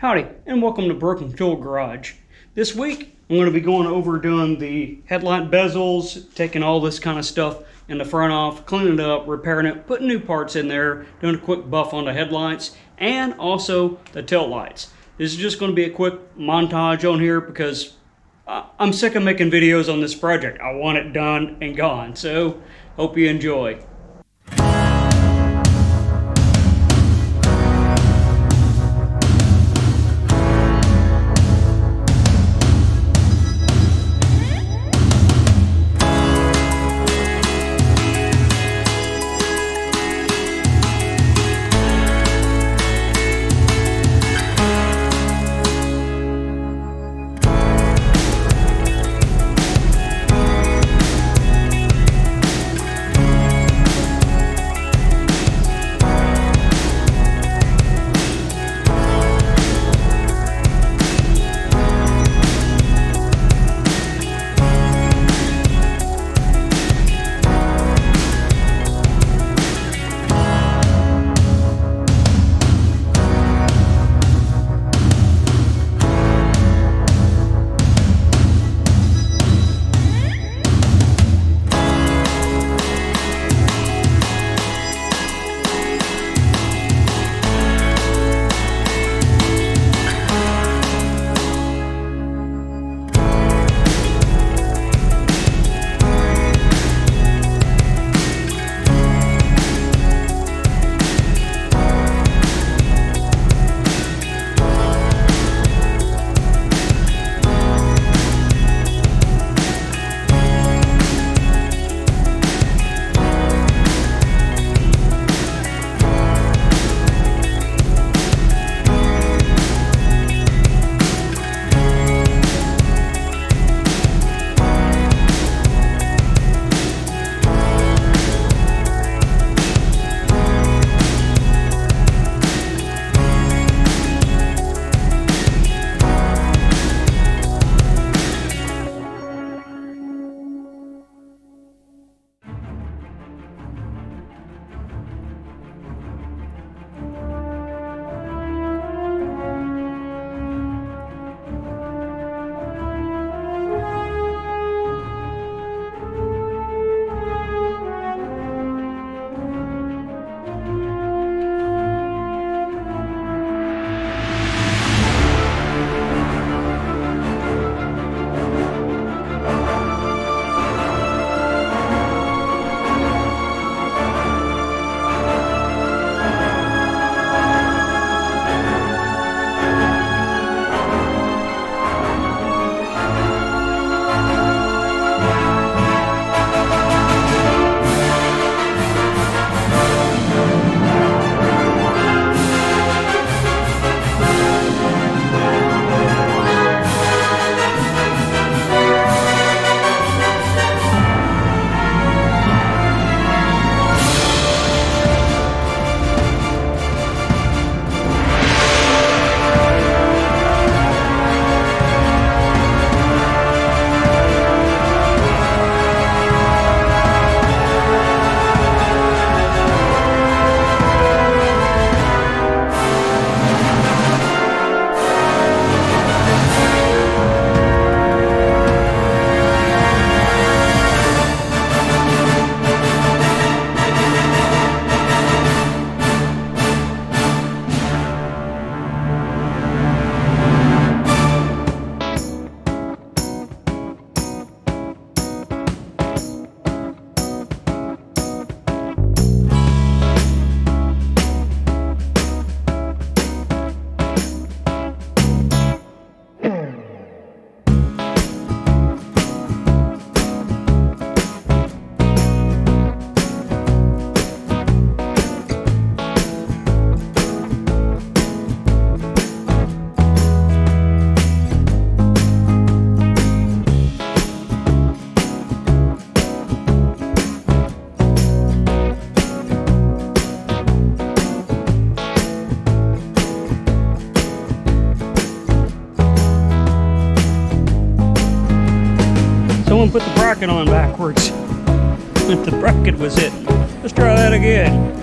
Howdy, and welcome to Broken Tool Garage. This week, I'm going to be going over doing the headlight bezels, taking all this kind of stuff in the front off, cleaning it up, repairing it, putting new parts in there, doing a quick buff on the headlights, and also the tail lights. This is just going to be a quick montage on here because I'm sick of making videos on this project. I want it done and gone, so hope you enjoy. Someone put the bracket on backwards. The bracket was it. Let's try that again.